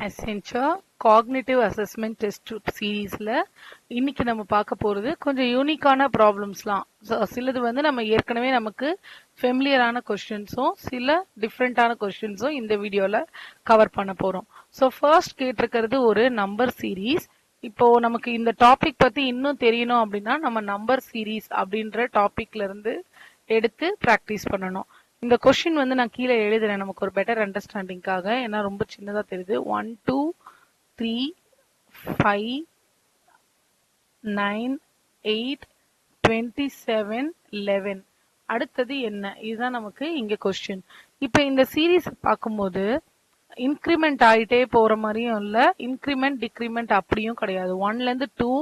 Accenture cognitive assessment test சீரீஸ்ல இன்னைக்கு நம்ம பார்க்க போறது கொஞ்சம் யூனிக்கான ப்ராப்ளம்ஸ்லாம். சிலது வந்து நம்ம ஏற்கனவே நமக்கு ஃபெமிலியரான கொஸ்டின்ஸும் சில டிஃப்ரெண்டான கொஸ்டின்ஸும் இந்த வீடியோல கவர் பண்ண போறோம். ஸோ ஃபர்ஸ்ட் கேட்டிருக்கிறது ஒரு நம்பர் சீரீஸ். இப்போ நமக்கு இந்த டாபிக் பத்தி இன்னும் தெரியணும் அப்படின்னா நம்ம நம்பர் சீரீஸ் அப்படின்ற டாபிக்ல இருந்து எடுத்து ப்ராக்டிஸ் பண்ணணும். இந்த கொஸ்டின் வந்து நான் கீழே எழுதுறேன் நமக்கு ஒரு பெட்டர் அண்டர்ஸ்டாண்டிங்காக. ஏன்னா ரொம்ப சின்னதா தெரியுது. 1 2 3 5 9 8 27 11 அடுத்தது என்ன, இதுதான் நமக்கு இங்க கொஸ்டின். இப்ப இந்த சீரீஸ் பார்க்கும்போது இன்க்ரிமெண்ட் ஆயிட்டே போற மாதிரியும் இல்ல, இன்க்ரிமெண்ட் டிக்ரிமெண்ட் அப்படியும் கிடையாது. 1ல இருந்து 2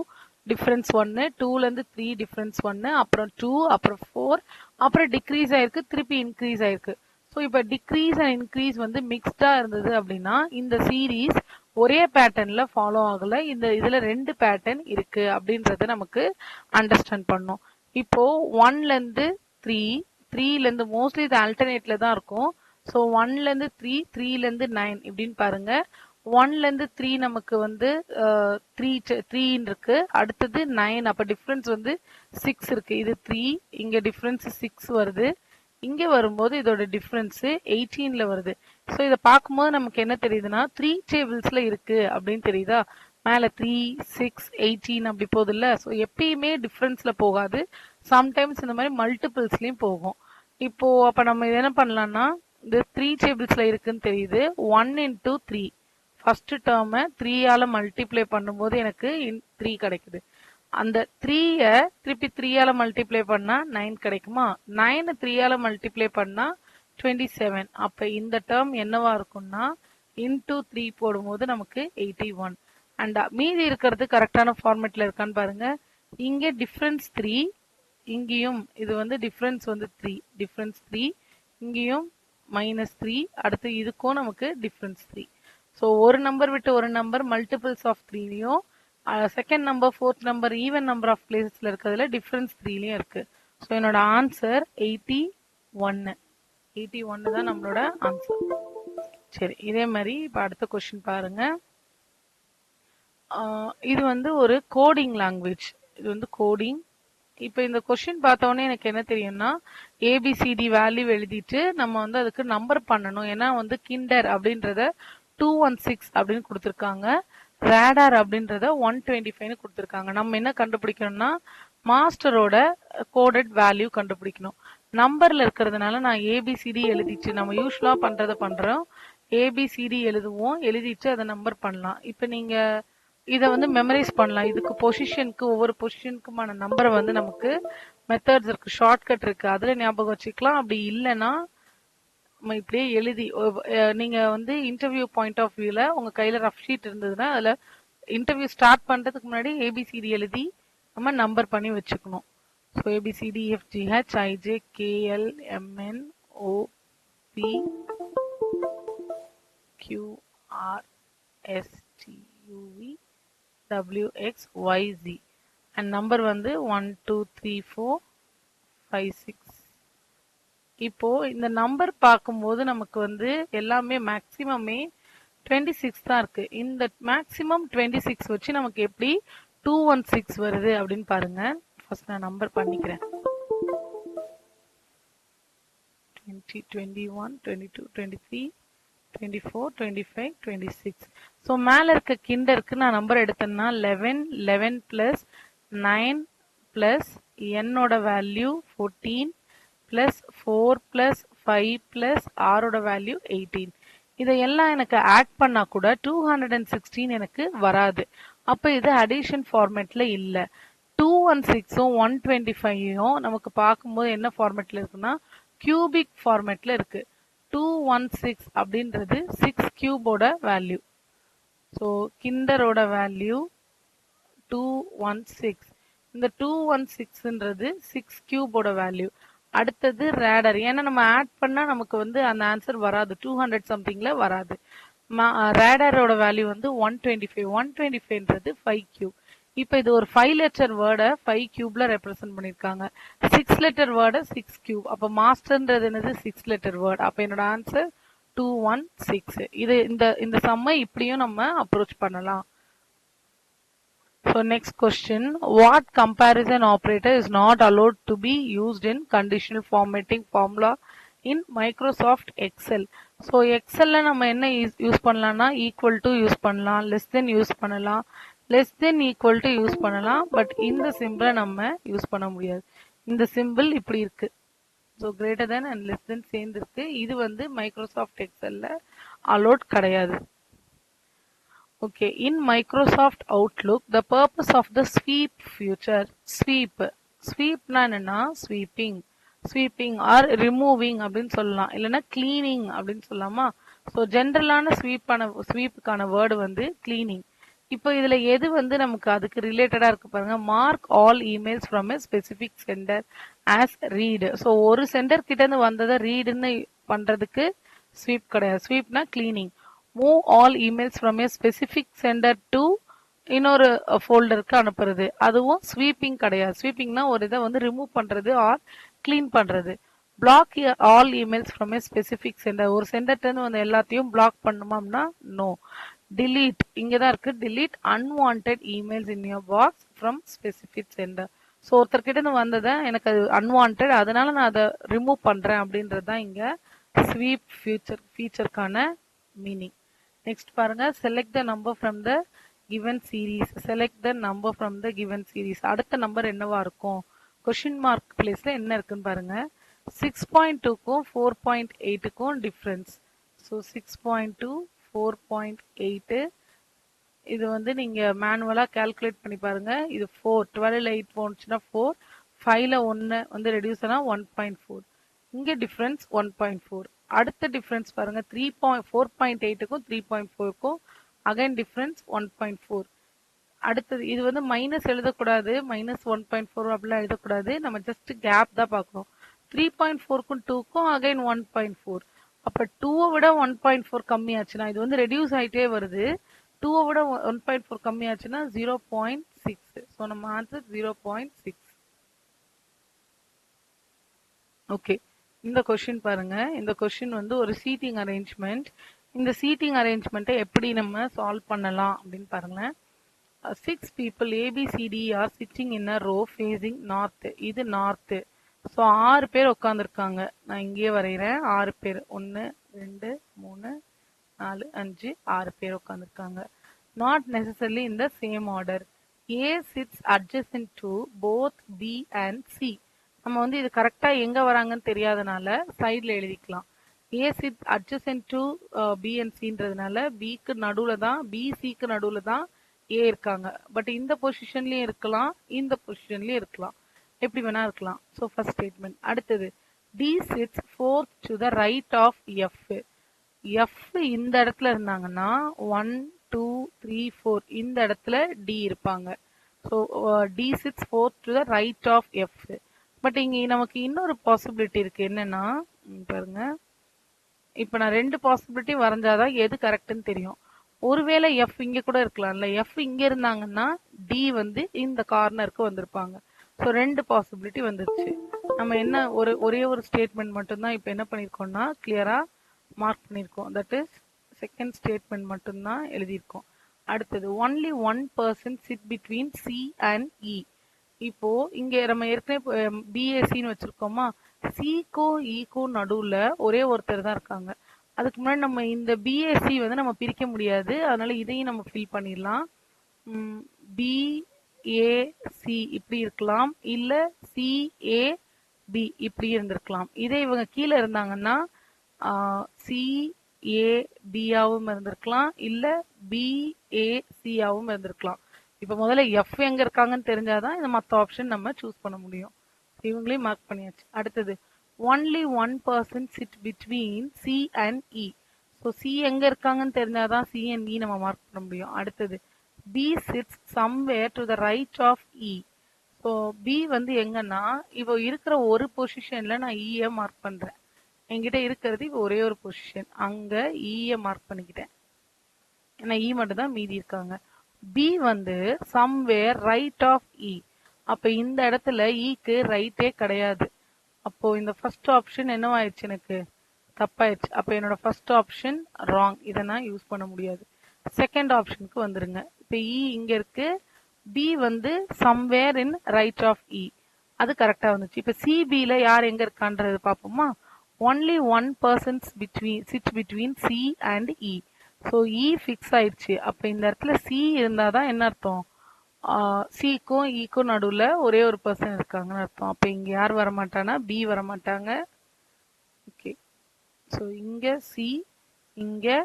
டிஃபரன்ஸ் 1, 2ல இருந்து 3 டிஃபரன்ஸ் 1, அப்புறம் 2, அப்புறம் 4, அப்புறம் டிக்ரீஸ் ஆயிருக்கு, திருப்பி இன்க்ரீஸ் ஆயிருக்கு. ஸோ இப்போ டிக்ரீஸ் அண்ட் இன்க்ரீஸ் வந்து மிக்ஸ்டா இருந்தது அப்படின்னா இந்த சீரீஸ் ஒரே பேட்டர்ன்ல ஃபாலோ ஆகல. இதுல ரெண்டு பேட்டர்ன் இருக்கு அப்படின்றத நமக்கு அண்டர்ஸ்டாண்ட் பண்ணோம். இப்போ 1ல இருந்து 3, 3ல இருந்து மோஸ்ட்லி இது ஆல்டர்னேட்ல தான் இருக்கும். ஸோ 1ல இருந்து 3, 3ல இருந்து 9 இப்படின்னு பாருங்க. 1ல இருந்து 3 நமக்கு வந்து 3 இருக்கு, அடுத்தது 9, அப்ப டிஃபரன்ஸ் வந்து 6 இருக்கு. இது 3, இங்க டிஃபரன்ஸ் 6 வருது, இங்க வரும்போது இதோட டிஃபரன்ஸ் 18ல வருது. ஸோ இதை பார்க்கும்போது நமக்கு என்ன தெரியுதுன்னா 3 டேபிள்ஸ்ல இருக்கு அப்படின்னு தெரியுதா. மேல 3 6 18 அப்படி போகுது இல்ல. ஸோ எப்பயுமே டிஃபரன்ஸ்ல போகாது, சம்டைம்ஸ் இந்த மாதிரி மல்டிபிள்ஸ்லயும் போகும். இப்போ அப்ப நம்ம என்ன பண்ணலாம்னா இந்த 3 டேபிள்ஸ்ல இருக்குன்னு தெரியுது. 1 into 3 ஃபர்ஸ்ட் டேர்மை 3ஆல மல்டிப்ளை பண்ணும்போது எனக்கு 3 கிடைக்குது. அந்த 3ய திருப்பி 3ஆல மல்டிப்ளை பண்ணா 9 கிடைக்குமா. 9 3ஆல மல்டிப்ளை பண்ணா 27. அப்ப இந்த டேர்ம் என்னவா இருக்கும்னா இன்டூ 3 போடும்போது நமக்கு 81. அண்ட் மீதி இருக்கிறது கரெக்டான ஃபார்மேட்ல இருக்கான்னு பாருங்க. இங்க டிஃபரன்ஸ் 3, இங்கேயும் இது வந்து டிஃபரன்ஸ் வந்து 3, டிஃபரன்ஸ் 3, இங்கேயும் -3, அடுத்து இதுக்கும் நமக்கு டிஃபரன்ஸ் 3. ஸோ ஒரு நம்பர் விட்டு ஒரு நம்பர் மல்டிபிள்ஸ் ஆஃப் 3லையும், second number fourth number even number of பிளேசஸ்ல இருக்கிறதுல டிஃபரன்ஸ் 3லையும் இருக்கு. ஸோ என்னோட ஆன்சர் 81. 81 தான் நம்மளோட ஆன்சர். சரி, இதே மாதிரி இப்போ அடுத்த கொஸ்டின் பாருங்க. இது வந்து ஒரு கோடிங் லாங்குவேஜ். இது வந்து கோடிங். இப்போ இந்த கொஸ்டின் பார்த்தோன்னே எனக்கு என்ன தெரியும்னா ஏபிசிடி வேல்யூ எழுதிட்டு நம்ம வந்து அதுக்கு நம்பர் பண்ணணும். ஏன்னா வந்து கிண்டர் அப்படின்றத 216 அப்படின்னு கொடுத்துருக்காங்க, ரேடார் அப்படின்றத 125ன்னு கொடுத்துருக்காங்க. நம்ம என்ன கண்டுபிடிக்கணும்னா மாஸ்டரோட கோடட் வேல்யூ கண்டுபிடிக்கணும். நம்பர்ல இருக்கிறதுனால நான் ஏபிசிடி எழுதிட்டு நம்ம யூஸ்வலா பண்றதை பண்றோம். ஏபிசிடி எழுதுவோம், எழுதிட்டு அதை நம்பர் பண்ணலாம். இப்போ நீங்க இதை வந்து மெமரைஸ் பண்ணலாம். இதுக்கு பொசிஷனுக்கு ஒவ்வொரு பொசிஷனுக்குமான நம்பரை வந்து நமக்கு மெத்தட்ஸ் இருக்கு, ஷார்ட்கட் இருக்கு, அதுல ஞாபகம் வச்சுக்கலாம். அப்படி இல்லைன்னா நம்ம இப்படியே எழுதி நீங்க வந்து இன்டர்வியூ பாயிண்ட் ஆஃப் வியூல உங்க கையில ரஃப் ஷீட் இருந்ததுன்னா அதுல இன்டர்வியூ ஸ்டார்ட் பண்றதுக்கு முன்னாடி ஏபிசிடி எழுதி நம்ம நம்பர் பண்ணி வச்சுக்கணும். So A B C D F G H I J K L M N O P Q R S T U V WXYZ and number வந்து 1 2 3 4 5 6. இப்போ இந்த நம்பர் பார்க்கும்போது நமக்கு வந்து எல்லாமே மேக்சிமமே 26 தான் இருக்கு. இந்த மேக்சிமம் 26 வச்சு நமக்கு எப்படி 216 வருது அப்படின்னு பாருங்க. ஃபர்ஸ்ட் நான் நம்பர் பண்ணிக்கிறேன். 20 21 22 23 24 25 26. ஸோ மேல இருக்க கிண்டருக்கு நான் நம்பர் எடுத்தேன்னா 11, 11 பிளஸ் 9 பிளஸ் என்னோட வேல்யூ 14 பிளஸ் 4 பிளஸ் 5 பிளஸ் ஆரோட வேல்யூ 18. இதையெல்லாம் எனக்கு ஆட் பண்ணா கூட 216 எனக்கு வராது. அப்ப இது அடிஷன் ஃபார்மேட்ல இல்ல. 216ம் 125யும் நமக்கு பார்க்கும்போது என்ன ஃபார்மேட்ல இருக்குன்னா கியூபிக் ஃபார்மேட்ல இருக்கு. 216 அப்படின்றது 6 கியூபோட வேல்யூ. ஸோ கிண்டரோட வேல்யூ 216. இந்த 216ன்றது 6 கியூபோட வேல்யூ. அடுத்தது ரேடர். ஏன்னா நம்ம ஆட் பண்ணா நமக்கு வந்து அந்த ஆன்சர் வராது, 200 சம்திங்ல வராது. ரேடரோட வேல்யூ வந்து 125. 125ன்றது 5 கியூப். இப்போ இது ஒரு 5 லெட்டர் வேர்டை 5 கியூப்ல ரெப்ரசென்ட் பண்ணிருக்காங்க. 6 லெட்டர் வேர்டை 6 கியூப். அப்ப மாஸ்டர்ன்றது என்னது 6 லெட்டர் வேர்ட். அப்ப என்னோட ஆன்சர் 216. இது இந்த சம்மை இப்படியும் நம்ம அப்ரோச் பண்ணலாம். So next question, what comparison operator is not allowed to be used in conditional formatting formula in Microsoft Excel? So Excelல நம்ம என்ன யூஸ் பண்ணலாம்னா equal to யூஸ் பண்ணலாம், less than யூஸ் பண்ணலாம், less than equal to use பண்ணலாம். But இந்த சிம்பிளை நம்ம use பண்ண முடியாது. இந்த சிம்பிள் இப்படி இருக்கு. So greater than and less than சேர்ந்துருக்கு. இது வந்து மைக்ரோசாஃப்ட் எக்ஸல்ல அலோட் கிடையாது. Okay, in Microsoft Outlook, the purpose of the sweep feature, sweepனா என்னன்னா sweeping or removing அப்படின்னு சொல்லலாம், இல்லைன்னா cleaning அப்படின்னு சொல்லலாமா. ஸோ ஜென்ரலான ஸ்வீப்புக்கான வேர்டு வந்து கிளீனிங். இப்போ இதுல எது வந்து நமக்கு அதுக்கு ரிலேட்டடா இருக்கு பாருங்க. Mark all emails from a specific sender as read. So ஒரு சென்டர் கிட்ட இருந்து வந்ததை ரீடுன்னு பண்றதுக்கு ஸ்வீப் கிடையாது. ஸ்வீப்னா cleaning. Move all emails from a specific sender to இன்னொரு ஃபோல்டருக்கு அனுப்புறது, அதுவும் ஸ்வீப்பிங் கிடையாது. ஸ்வீப்பிங்னா ஒரு இதை வந்து ரிமூவ் பண்றது ஆர் கிளீன் பண்றது. Block all emails from a specific centre, ஒரு சென்டர்ல இருந்து வந்து எல்லாத்தையும் பிளாக் பண்ணுமாம்னா நோ. delete இங்கதான் இருக்கு. delete unwanted emails in your box from specific sender. So ஒருத்தர்கிட்ட இருந்து வந்ததை எனக்கு அது அன்வான்ட், அதனால நான் அதை ரிமூவ் பண்றேன் அப்படின்றது தான் இங்க ஸ்வீப் ஃபீச்சருக்கான மீனிங். நெக்ஸ்ட் பாருங்க, select the number from the given series. select the number from the given series. அடுத்த நம்பர் என்னவா இருக்கும்? கொஸ்டின் மார்க் பிளேஸ்ல என்ன இருக்குன்னு பாருங்க. 6.2க்கும் 4.8க்கும் டிஃபரன்ஸ். ஸோ 6.2 4.8. இது வந்து நீங்க மேனுவலா கால்குலேட் பண்ணி பாருங்க. இது 4 12ல 8 போனுச்சுன்னா 4, 5ல 1 வந்து ரெடியூஸ் ஆனா 1.4. இங்க டிஃபரன்ஸ் 1.4. அடுத்த டிஃபரன்ஸ் பாருங்க, 4.8க்கும் 3.4க்கும் அகைன் டிஃபரன்ஸ் 1.4. அடுத்தது இது வந்து மைனஸ் எழுதக்கூடாது, மைனஸ் 1.4 அப்படிலாம் எழுதக்கூடாது. நம்ம ஜஸ்ட் கேப் தான் பார்க்கணும். 3.4க்கும் 2க்கும் அகைன் 1.4. அப்ப 2வை விட 1.4 கம்மியாச்சுன்னா இது வந்து ரெடியூஸ் ஆயிட்டே வருது. 2வை விட 1.4 கம்மியாச்சுன்னா 0.6. ஸோ நம்ம ஆன்சர் 0.6. ஓகே, இந்த கொஸ்டின் பாருங்க. இந்த கொஸ்டின் வந்து ஒரு சீட்டிங் அரேஞ்ச்மெண்ட். இந்த சீட்டிங் அரேஞ்ச்மெண்ட்டை எப்படி நம்ம சால்வ் பண்ணலாம் அப்படின்னு பாருங்க. 6 people ABCD are sitting in a row facing north. இது நார்த். ஸோ 6 பேர் உட்காந்துருக்காங்க. நான் இங்கேயே வரைகிறேன். 6 பேர், 1 2 3 4 5 6 பேர் உட்காந்துருக்காங்க. Not necessarily in the same order. A sits adjacent to both B and C. நம்ம வந்து இது கரெக்டா எங்க வராங்கன்னு தெரியாதனால சைட்ல எழுதிக்கலாம். A sits adjacent to B and Cன்றதுனால Bக்கு நடுவுல தான், BCக்கு நடுவுல தான் A இருக்காங்க. பட் இந்த பொசிஷன்லயும் இருக்கலாம், இந்த பொசிஷன்லயும் இருக்கலாம், எப்படி வேணா இருக்கலாம். So first statement. அடுத்தது, D sits fourth to the right of F. F இந்த இடத்துல இருந்தாங்கன்னா 1 2 3 4 இந்த இடத்துல D இருப்பாங்க. So D sits fourth to the right of F. But இங்க நமக்கு இன்னொரு பாசிபிலிட்டி இருக்கு. என்னன்னா பாருங்க, இப்ப நான் 2 பாசிபிலிட்டி வரைஞ்சாதான் எது கரெக்ட்னு தெரியும். ஒருவேளை எஃப் இங்க கூட இருக்கலாம்ல. எஃப் இங்க இருந்தாங்கன்னா டி வந்து இந்த கார்னருக்கு வந்திருப்பாங்க. ஸோ 2 பாசிபிலிட்டி வந்துருச்சு. நம்ம என்ன ஒரே ஒரு ஸ்டேட்மெண்ட் மட்டும்தான் இப்ப என்ன பண்ணிருக்கோம்னா கிளியரா மார்க் பண்ணிருக்கோம். தட் இஸ் செகண்ட் ஸ்டேட்மெண்ட் மட்டும்தான் எழுதியிருக்கோம். அடுத்தது, only 1 person sit between C and E. இப்போ இங்க நம்ம ஏற்கனவே பிஏசின்னு வச்சிருக்கோமா, சிக்கும் இக்கும் நடுவுல ஒரே ஒருத்தர் தான் இருக்காங்க. அதுக்கு முன்னாடி நம்ம இந்த பிஏசி வந்து நம்ம பிரிக்க முடியாது, அதனால இதையும் நம்ம ஃபில் பண்ணிடலாம். பிஏசி இப்படி இருக்கலாம், இல்ல சிஏபி இப்படி இருந்திருக்கலாம். இதே இவங்க கீழே இருந்தாங்கன்னா சிஏபியாவும் இருந்திருக்கலாம், இல்ல பிஏசியாவும் இருந்திருக்கலாம். இப்ப முதல்ல எஃப் எங்க இருக்காங்கன்னு தெரிஞ்சாதான் இந்த மற்ற ஆப்ஷன் நம்ம சூஸ் பண்ண முடியும். இவங்களையும் மார்க் பண்ணியாச்சு. அடுத்தது, only 1 person sit between C and E. So C எங்க இருக்காங்கன்னு தெரிஞ்சாதான் C and E நம்ம மார்க் பண்ண முடியும். அடுத்தது, B sits somewhere to the right of E. So B வந்து எங்கன்னா இப்போ இருக்கிற ஒரு பொசிஷன்ல நான் E மார்க் பண்றேன். என்கிட்ட இருக்கிறது இப்போ ஒரே ஒரு பொசிஷன், அங்க E மார்க் பண்ணிக்கிட்டேன். ஏன்னா E மட்டும் தான் மீதி இருக்காங்க. B வந்து somewhere right of E. அப்ப இந்த இடத்துல ஈக்கு ரைட்டே கிடையாது. அப்போ இந்த ஃபர்ஸ்ட் ஆப்ஷன் என்னவாயிடுச்சு, எனக்கு தப்பாயிடுச்சு. அப்போ என்னோட ஃபர்ஸ்ட் ஆப்ஷன் ராங், இதை நான் யூஸ் பண்ண முடியாது. செகண்ட் ஆப்ஷனுக்கு வந்துருங்க. இப்போ இ இங்க இருக்கு, பி வந்து somewhere in right of E, அது கரெக்டா வந்துச்சு. இப்போ சிபியில் யார் எங்க இருக்கான்றது பார்ப்போமா. Only one persons sit between C and E. So E fix ஆயிடுச்சு. அப்போ இந்த இடத்துல சி இருந்தால் தான் என்ன அர்த்தம், சிக்கும் இக்கும் நடுவில் ஒரே ஒரு பர்சன் இருக்காங்கன்னு அர்த்தம். அப்போ இங்கே யார் வரமாட்டானா, பி வரமாட்டாங்க. ஓகே, ஸோ இங்கே சி, இங்கே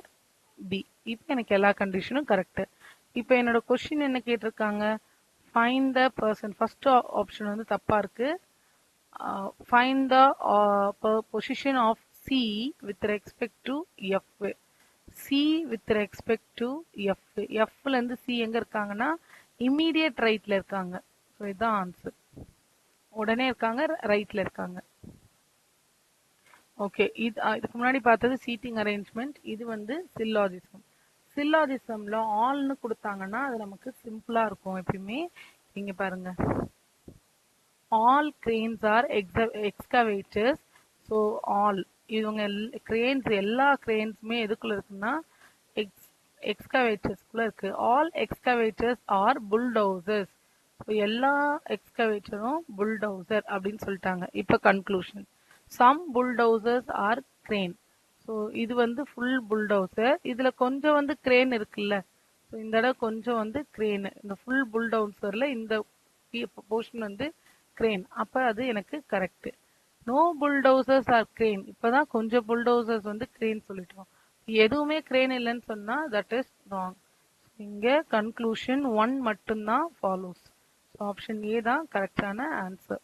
பி. இப்போ எனக்கு எல்லா கண்டிஷனும் கரெக்டு. இப்போ என்னோட கொஸ்டின் என்ன கேட்டிருக்காங்க, find the person. First option வந்து தப்பாக இருக்கு. Find the position of C with respect to F. C with respect to F. எஃப்லேருந்து சி எங்கே இருக்காங்கன்னா இம்மீடியட் ரைட்டில் இருக்காங்க. ஸோ இதுதான் ஆன்சர். உடனே இருக்காங்க, ரைட்டில் இருக்காங்க. ஓகே, இதுக்கு முன்னாடி பார்த்தது சீட்டிங் அரேஞ்ச்மெண்ட். இது வந்து சில்லாஜிசம். சில்லாஜிசம்ல ஆல்னு கொடுத்தாங்கன்னா அது நமக்கு சிம்பிளா இருக்கும் எப்பயுமே. இங்க பாருங்க, all cranes are excavators. So all, இவங்க கிரேன்ஸ், எல்லா கிரேன்ஸுமே எதுக்குள்ள இருக்குன்னா எக்ஸ்கவேட்டர்ஸ்குள்ள இருக்கு. All excavators are bulldozers. எல்லா எக்ஸ்கவேட்டரும் புல்டோசர் அப்படின்னு சொல்லிட்டாங்க. இப்போ conclusion, some bulldozers R crane. So இது வந்து ஃபுல் புல்டோசர், இதுல கொஞ்சம் வந்து கிரேன் இருக்குல்ல. ஸோ இந்த இடம் கொஞ்சம் வந்து கிரேன், இந்த ஃபுல் புல்டோசர்ல இந்த போர்ஷன் வந்து கிரேன். அப்ப அது எனக்கு correct. No bulldozers R crane, இப்பதான் கொஞ்சம் புல்டோசர்ஸ் வந்து கிரேன் சொல்லிட்டோம். எதுவுமே கிரேன் இல்லைன்னு சொன்னா தட் இஸ் ராங். இங்க கன்க்ளூஷன் 1 மட்டும்தான் ஃபாலோஸ். ஆப்ஷன் ஏ தான் கரெக்டான ஆன்சர்.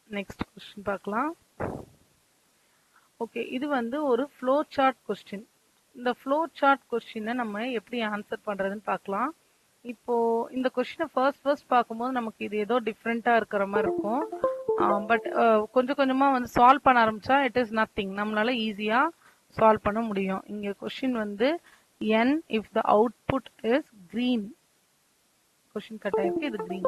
நெக்ஸ்ட் கொஸ்டின் பார்க்கலாம். ஓகே, இது வந்து ஒரு ஃப்ளோ சார்ட் கொஸ்டின். இந்த ஃப்ளோ சார்ட் கொஸ்டினை நம்ம எப்படி ஆன்சர் பண்றதுன்னு பார்க்கலாம். இப்போ இந்த கொஸ்டினை ஃபர்ஸ்ட் பார்க்கும்போது நமக்கு இது ஏதோ டிஃப்ரெண்டா இருக்கிற மாதிரி இருக்கும். பட் கொஞ்சம் கொஞ்சமா வந்து சால்வ் பண்ண ஆரம்பிச்சா இட் இஸ் நத்திங், நம்மளால ஈஸியா சால்வ் பண்ண முடியும். இங்க கொஸ்டின் வந்து n if the output is green. Question cut ஆயிருக்கு, இது green.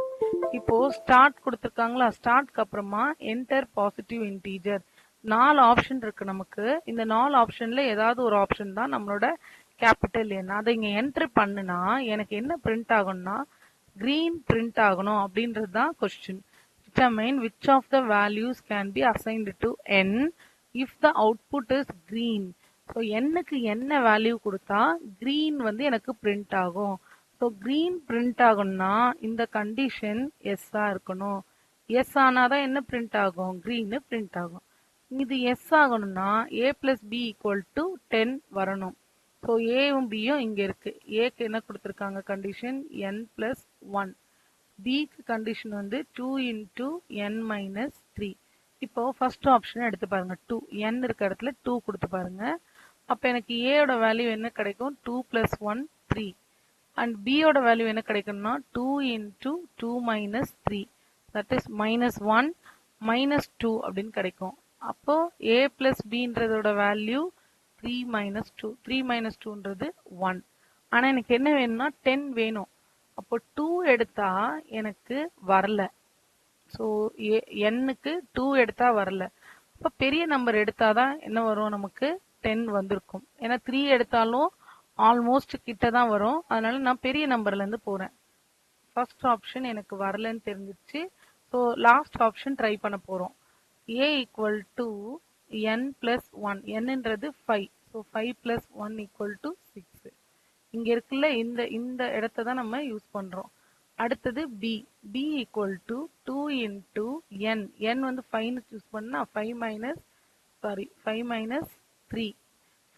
இப்போ ஸ்டார்ட் கொடுத்துருக்காங்களா, ஸ்டார்ட்க்கு அப்புறமா என்டர் பாசிட்டிவ் இன்டீஜர். 4 ஆப்ஷன் இருக்கு நமக்கு. இந்த 4 ஆப்ஷன்ல ஏதாவது ஒரு ஆப்ஷன் தான் நம்மளோட கேபிட்டல் என். அதை இங்க என்ட்ரி பண்ணுனா எனக்கு என்ன பிரிண்ட் ஆகணும்னா கிரீன் பிரிண்ட் ஆகணும் அப்படின்றது தான் question. Determine which of the values can be assigned to n if the output is green. So என்னக்கு என்ன வேல்யூ கொடுத்தா கிரீன் வந்து எனக்கு பிரிண்ட் ஆகும். ஸோ கிரீன் பிரிண்ட் ஆகும்னா இந்த கண்டிஷன் எஸ்ஸா இருக்கணும். எஸ் ஆனாதான் என்ன பிரிண்ட் ஆகும், கிரீன் பிரிண்ட் ஆகும். இது எஸ் ஆகணும்னா ஏ பிளஸ் பி ஈக்குவல் டு 10 வரணும். ஸோ ஏவும் பியும் இங்க இருக்கு. ஏக்கு என்ன கொடுத்துருக்காங்க கண்டிஷன் n பிளஸ் 1. பிக்கு கண்டிஷன் வந்து 2 இன்டூ n மைனஸ் 3. இப்போ ஃபர்ஸ்ட் ஆப்ஷன் எடுத்து பாருங்க, 2 n இருக்க இடத்துல 2 கொடுத்து பாருங்க. அப்ப எனக்கு ஏயோட வேல்யூ என்ன கிடைக்கும், 2 பிளஸ் 1 3. அண்ட் பியோட வேல்யூ என்ன கிடைக்கும்னா 2 into 2 minus 3, that is minus 1 minus 2 அப்படின்னு கிடைக்கும். அப்போ ஏ பிளஸ் பின்றதோட வேல்யூ 3 மைனஸ் 2. 3 மைனஸ் 2ன்றது 1. ஆனா எனக்கு என்ன வேணும்னா 10 வேணும். அப்போ 2 எடுத்தா எனக்கு வரல. ஸோ எண்ணுக்கு 2 எடுத்தா வரல. அப்போ பெரிய நம்பர் எடுத்தாதான் என்ன வரும், நமக்கு 10 வந்திருக்கும். ஏன்னா 3 எடுத்தாலும் ஆல்மோஸ்ட் கிட்ட தான் வரும். அதனால நான் பெரிய நம்பர்ல இருந்து போறேன். ஃபர்ஸ்ட் ஆப்ஷன் எனக்கு வரலன்னு தெரிஞ்சிச்சு. ஸோ லாஸ்ட் ஆப்ஷன் ட்ரை பண்ண போறோம். ஏ ஈக்குவல் டு n பிளஸ் 1. என்னன்றது 5. So 5 plus 1 equal to 6. இங்க இருக்குல்ல, இந்த இடத்த தான் நம்ம யூஸ் பண்றோம். அடுத்தது B. B equal to 2 into n. n வந்து 5 சூஸ் பண்ணா 5 மைனஸ் 3.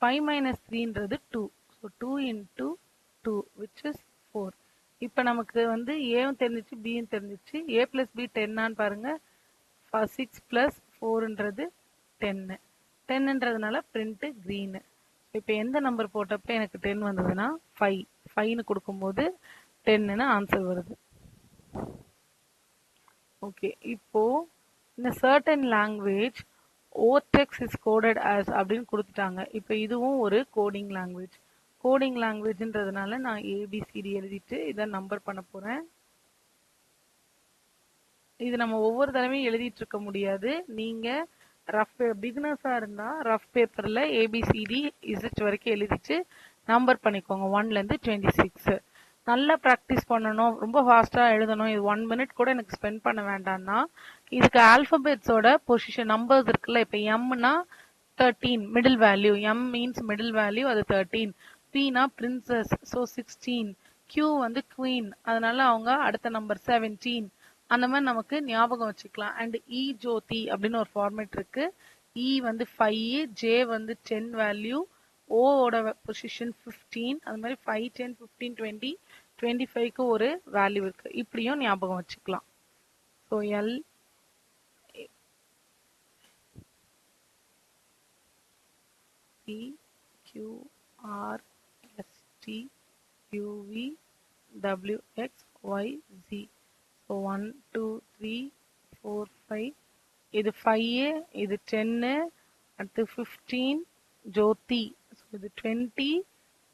5 மைனஸ் 3ன்றது 2. So 2 into 2 which is 4. இப்போ நமக்கு வந்து ஏவும் தெரிஞ்சிச்சு பியும் தெரிஞ்சிச்சு. ஏ பிளஸ் பி 10 பாருங்க. 6 பிளஸ் 4ன்றது 10. 10ன்றதுனால பிரிண்ட் கிரீன். இப்போ எந்த நம்பர் போட்டப்ப எனக்கு 10 வந்ததுன்னா 5. 5ன்னு கொடுக்கும்போது 10ன்னு ஆன்சர் வருது. ஓகே, இப்போ இந்த சர்டன் லாங்குவேஜ் ஓடெக்ஸ் இஸ் கோடட் ஆஸ் அப்படின்னு கொடுத்துட்டாங்க. இப்போ இதுவும் ஒரு கோடிங் லாங்குவேஜ். கோடிங் லாங்குவேஜ்ன்றதுனால நான் ஏபிசிடி எழுதிட்டு இதை நம்பர் பண்ண போறேன். இது நம்ம ஒவ்வொரு தடவையும் எழுதிட்டு இருக்க முடியாது. நீங்க ரஃப் பிகினர்ஸா இருந்தா ரஃப் பேப்பர்ல ஏபிசிடி இசட் வரைக்கும் எழுதிட்டு நம்பர் பண்ணிக்கோங்க 1ல இருந்து 26. நல்லா ப்ராக்டிஸ் பண்ணணும், ரொம்ப ஃபாஸ்டா எழுதணும், இது 1 மினிட் கூட எனக்கு ஸ்பெண்ட் பண்ண வேண்டாம்னா இதுக்கு ஆல்பபெட்ஸோட பொசிஷன் நம்பர்ஸ் இருக்குல்ல. இப்ப எம்னா 13 middle value, M means middle value, அது 13. Beena princess, so 16. கியூ வந்து குவீன், அதனால அவங்க அடுத்த நம்பர் 17. அந்த மாதிரி நமக்கு ஞாபகம் வச்சுக்கலாம். அண்ட் இ ஜோதி அப்படின்னு ஒரு ஃபார்மேட் இருக்கு. இ வந்து 5, ஜே வந்து 10 வேல்யூ, ஓட பொசிஷன் 15. அது மாதிரி 5, 10, 15, 20, 25க்கு ஒரு வேல்யூ இருக்கு. இப்படியும் ஞாபகம் வச்சுக்கலாம். So L P Q R S T U V W X Y Z. So 1 2 3 4 5. இது 5, இது 10, அடுத்து 15 ஜோதி, இது 20,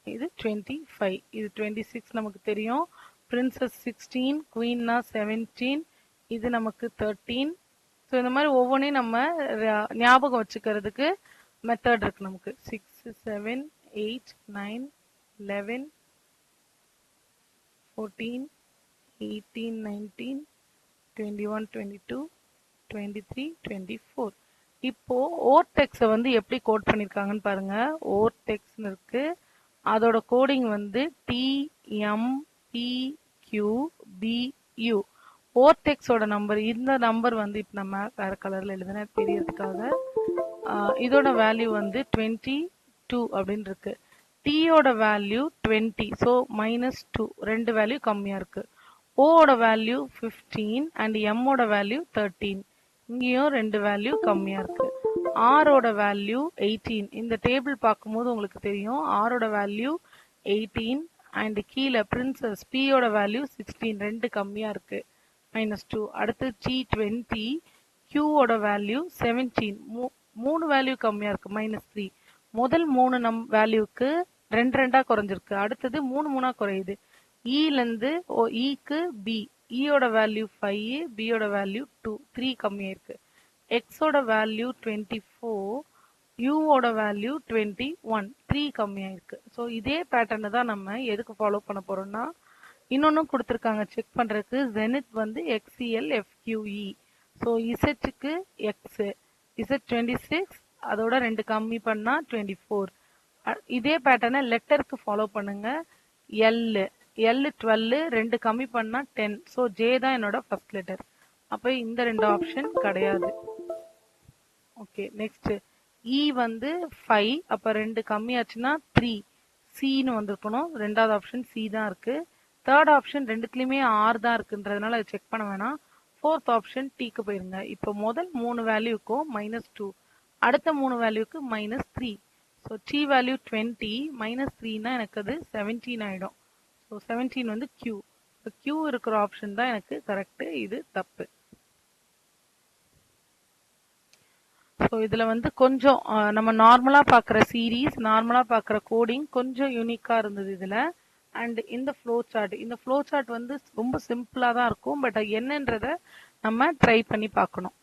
இது 25, இது 26 நமக்கு தெரியும். பிரின்சஸ் 16, குவீன்னா 17, இது நமக்கு 13. ஸோ இந்த மாதிரி ஒவ்வொன்றையும் நம்ம ஞாபகம் வச்சுக்கிறதுக்கு மெத்தட் இருக்கு நமக்கு. 6 7 8 9 11 14 18 19 21 22 23 24. இப்போ ஓர்டெக்ஸை வந்து எப்படி கோட் பண்ணிருக்காங்கன்னு பாருங்க. ஓர்டெக்ஸ்னு இருக்கு, அதோட கோடிங் வந்து TMPQBU. ஓர்டெக்ஸோட நம்பர், இந்த நம்பர் வந்து இப்ப நம்ம வேற கலர்ல எழுதுன தெரியறதுக்காக இதோட வேல்யூ வந்து 22 அப்படின்னு இருக்கு. டீயோட வேல்யூ 20, ஸோ -2, ரெண்டு வேல்யூ கம்மியா இருக்கு. ஓட வேல்யூ 15 அண்ட் எம்மோட வேல்யூ 13, இங்கேயும் ரெண்டு வேல்யூ கம்மியா இருக்கு. ஆரோட வேல்யூ 18. இந்த டேபிள் பார்க்கும்போது உங்களுக்கு தெரியும் ஆரோட வேல்யூ 18 அண்ட் கீழே பிரின்சஸ் பியோட வேல்யூ 16, ரெண்டு கம்மியா இருக்கு, -2. அடுத்து G20, கியூவோட வேல்யூ 17, மூணு வேல்யூ கம்மியா இருக்கு, -3. முதல் மூணு வேல்யூக்கு ரெண்டு ரெண்டா குறைஞ்சிருக்கு, அடுத்தது மூணு மூணா குறையுது. இல இருந்து இக்கு பி, இயோட வேல்யூ 5, பியோட வேல்யூ 2, 3 கம்மியா இருக்கு. எக்ஸோட வேல்யூ 24, யூவோட வேல்யூ 21, 3 கம்மியா இருக்கு. ஸோ இதே பேட்டர்னை தான் நம்ம எதுக்கு ஃபாலோ பண்ண போறோம்னா, இன்னொன்னும் கொடுத்துருக்காங்க செக் பண்றதுக்கு. ஜெனித் வந்து XCL FQE. ஸோ இசட்டுக்கு எக்ஸ், இசட் 26, அதோட ரெண்டு கம்மி பண்ணா 24. இதே பேட்டர்னை லெட்டருக்கு ஃபாலோ பண்ணுங்க. எல் 12, ரெண்டு கம்மி பண்ணா 10. ஸோ ஜே தான் என்னோட ஃபர்ஸ்ட் லெட்டர், அப்போ இந்த ரெண்டு ஆப்ஷன் கிடையாது. ஓகே, நெக்ஸ்ட் இ வந்து 5, அப்ப ரெண்டு கம்மியாச்சுன்னா 3, சின்னு வந்திருக்கணும். ரெண்டாவது ஆப்ஷன் சி தான் இருக்கு. தேர்ட் ஆப்ஷன் ரெண்டுத்துலயுமே ஆர் தான் இருக்குன்றதுனால அதை செக் பண்ண வேணாம். ஃபோர்த் ஆப்ஷன் டீக்கு போயிருங்க. இப்போ முதல் மூணு வேல்யூக்கும் -2, அடுத்த மூணு வேல்யூக்கு -3. ஸோ டி வேல்யூ 20, -3னா எனக்கு அது 17 ஆயிடும். ஸோ 17 வந்து கியூ. கியூ இருக்கிற ஆப்ஷன் தான் எனக்கு கரெக்ட், இது தப்பு. ஸோ இதுல வந்து கொஞ்சம் நம்ம நார்மலா பார்க்குற சீரீஸ், நார்மலா பார்க்குற கோடிங் கொஞ்சம் யூனிக்கா இருந்தது இதுல. அண்ட் இந்த ஃப்ளோ சார்ட் வந்து ரொம்ப சிம்பிளா தான் இருக்கும், பட் என்னன்றத நம்ம ட்ரை பண்ணி பார்க்கணும்.